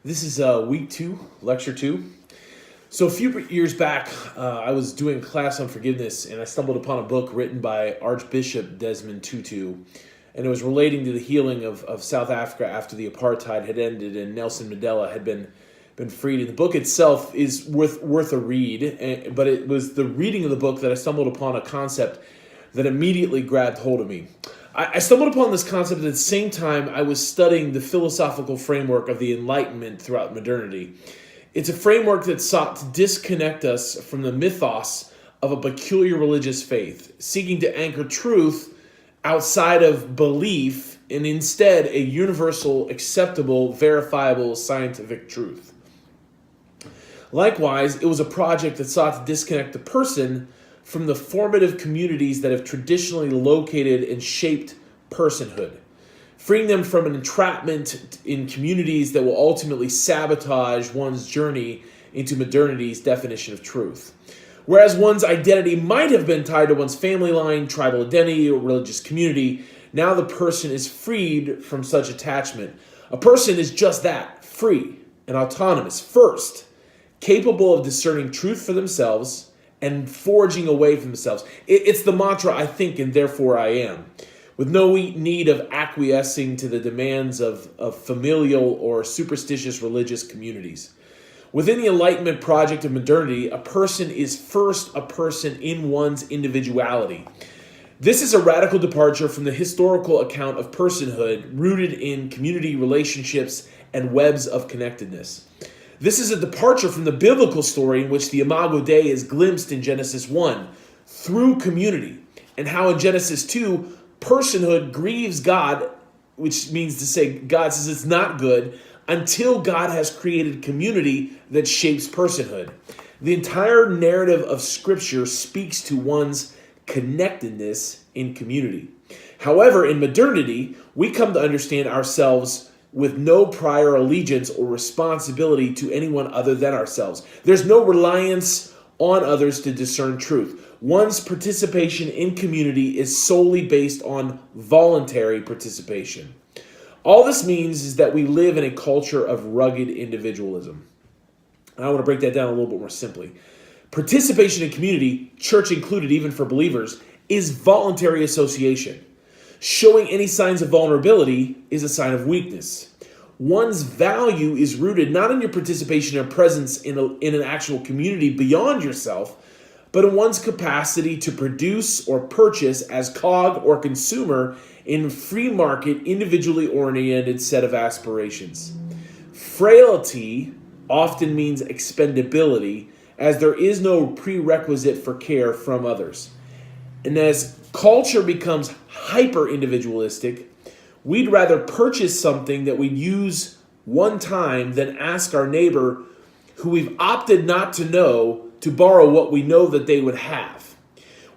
This is week 2, lecture 2. So a few years back, I was doing a class on forgiveness, and I stumbled upon a book written by Archbishop Desmond Tutu, and it was relating to the healing of South Africa after the apartheid had ended and Nelson Mandela had been freed. And the book itself is worth a read, but it was the reading of the book that I stumbled upon a concept that immediately grabbed hold of me. I stumbled upon this concept at the same time I was studying the philosophical framework of the Enlightenment throughout modernity. It's a framework that sought to disconnect us from the mythos of a peculiar religious faith, seeking to anchor truth outside of belief and instead a universal, acceptable, verifiable scientific truth. Likewise, it was a project that sought to disconnect the person from the formative communities that have traditionally located and shaped personhood, freeing them from an entrapment in communities that will ultimately sabotage one's journey into modernity's definition of truth. Whereas one's identity might have been tied to one's family line, tribal identity, or religious community, now the person is freed from such attachment. A person is just that, free and autonomous, first, capable of discerning truth for themselves and forging away from themselves. It's the mantra, I think and therefore I am, with no need of acquiescing to the demands of familial or superstitious religious communities. Within the Enlightenment project of modernity, a person is first a person in one's individuality. This is a radical departure from the historical account of personhood rooted in community relationships and webs of connectedness. This is a departure from the biblical story in which the Imago Dei is glimpsed in Genesis 1 through community, and how in Genesis 2, personhood grieves God, which means to say God says it's not good until God has created community that shapes personhood. The entire narrative of Scripture speaks to one's connectedness in community. However, in modernity, we come to understand ourselves with no prior allegiance or responsibility to anyone other than ourselves. There's no reliance on others to discern truth. One's participation in community is solely based on voluntary participation. All this means is that we live in a culture of rugged individualism. And I want to break that down a little bit more simply. Participation in community, church included even for believers, is voluntary association. Showing any signs of vulnerability is a sign of weakness. One's value is rooted not in your participation or presence in an actual community beyond yourself, but in one's capacity to produce or purchase as cog or consumer in free market, individually oriented set of aspirations. Frailty often means expendability, as there is no prerequisite for care from others. And as culture becomes hyper-individualistic, we'd rather purchase something that we'd use one time than ask our neighbor, who we've opted not to know, to borrow what we know that they would have.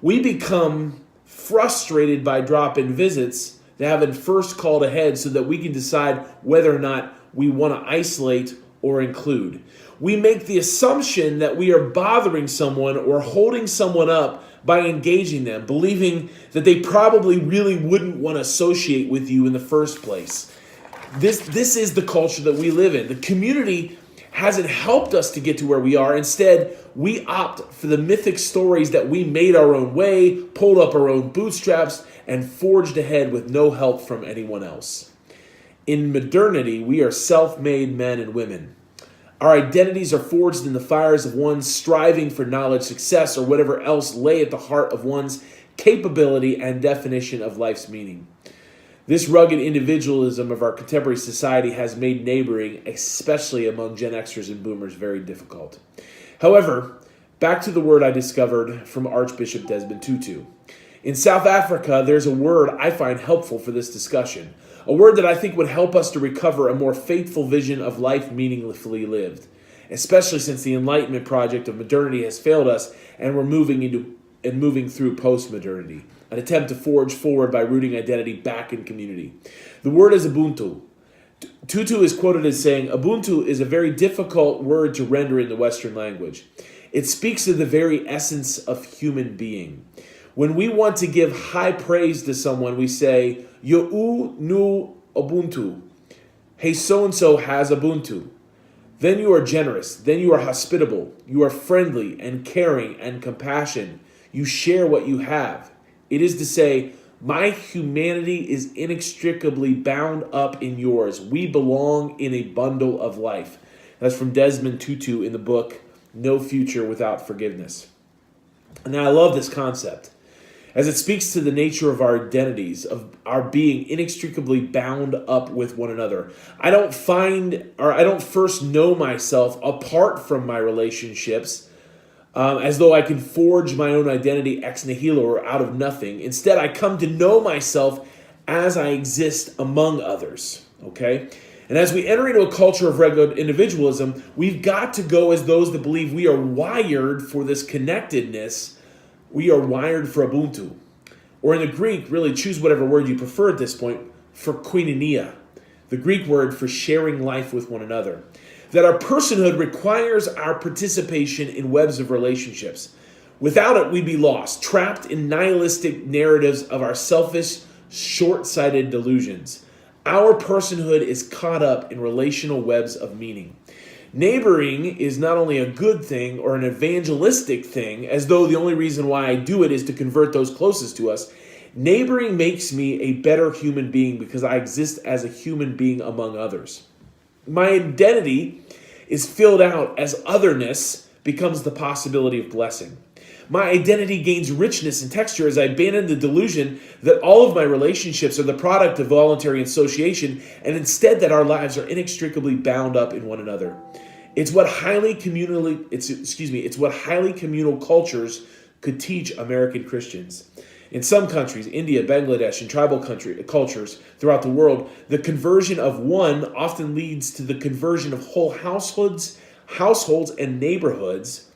We become frustrated by drop-in visits that haven't first called ahead so that we can decide whether or not we want to isolate or include. We make the assumption that we are bothering someone or holding someone up by engaging them, believing that they probably really wouldn't want to associate with you in the first place. This is the culture that we live in. The community hasn't helped us to get to where we are. Instead, we opt for the mythic stories that we made our own way, pulled up our own bootstraps, and forged ahead with no help from anyone else. In modernity, we are self-made men and women. Our identities are forged in the fires of one's striving for knowledge, success, or whatever else lay at the heart of one's capability and definition of life's meaning. This rugged individualism of our contemporary society has made neighboring, especially among Gen Xers and Boomers, very difficult. However, back to the word I discovered from Archbishop Desmond Tutu. In South Africa, there's a word I find helpful for this discussion. A word that I think would help us to recover a more faithful vision of life meaningfully lived, especially since the Enlightenment project of modernity has failed us and we're moving through post-modernity, an attempt to forge forward by rooting identity back in community. The word is Ubuntu. Tutu is quoted as saying, Ubuntu is a very difficult word to render in the Western language. It speaks of the very essence of human being. When we want to give high praise to someone, we say, Yo'u nu Ubuntu. Hey, so-and-so has Ubuntu. Then you are generous. Then you are hospitable. You are friendly and caring and compassionate. You share what you have. It is to say, my humanity is inextricably bound up in yours. We belong in a bundle of life. That's from Desmond Tutu in the book No Future Without Forgiveness. And I love this concept, as it speaks to the nature of our identities, of our being inextricably bound up with one another. I don't first know myself apart from my relationships, as though I can forge my own identity ex nihilo or out of nothing. Instead, I come to know myself as I exist among others. Okay? And as we enter into a culture of regular individualism, we've got to go as those that believe we are wired for this connectedness. We are wired for Ubuntu. Or in the Greek, really choose whatever word you prefer at this point, for koinonia, the Greek word for sharing life with one another. That our personhood requires our participation in webs of relationships. Without it, we'd be lost, trapped in nihilistic narratives of our selfish, short-sighted delusions. Our personhood is caught up in relational webs of meaning. Neighboring is not only a good thing or an evangelistic thing, as though the only reason why I do it is to convert those closest to us. Neighboring makes me a better human being because I exist as a human being among others. My identity is filled out as otherness becomes the possibility of blessing. My identity gains richness and texture as I abandon the delusion that all of my relationships are the product of voluntary association, and instead that our lives are inextricably bound up in one another. It's what highly communal cultures could teach American Christians. In some countries, India, Bangladesh, and tribal cultures throughout the world, the conversion of one often leads to the conversion of whole households and neighborhoods,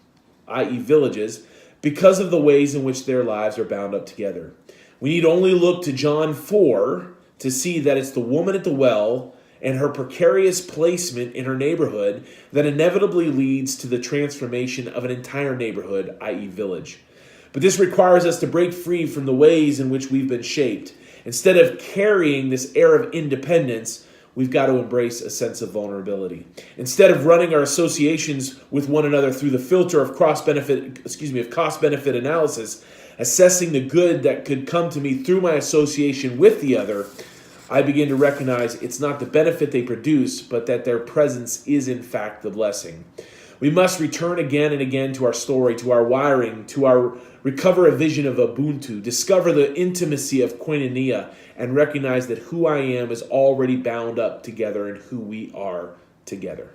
i.e. villages, because of the ways in which their lives are bound up together. We need only look to John 4 to see that it's the woman at the well and her precarious placement in her neighborhood that inevitably leads to the transformation of an entire neighborhood, i.e. village. But this requires us to break free from the ways in which we've been shaped. Instead of carrying this air of independence, we've got to embrace a sense of vulnerability. Instead of running our associations with one another through the filter of cost-benefit analysis, assessing the good that could come to me through my association with the other, I begin to recognize it's not the benefit they produce, but that their presence is in fact the blessing. We must return again and again to our story, to our wiring, to our recover a vision of Ubuntu, discover the intimacy of koinonia, and recognize that who I am is already bound up together in who we are together.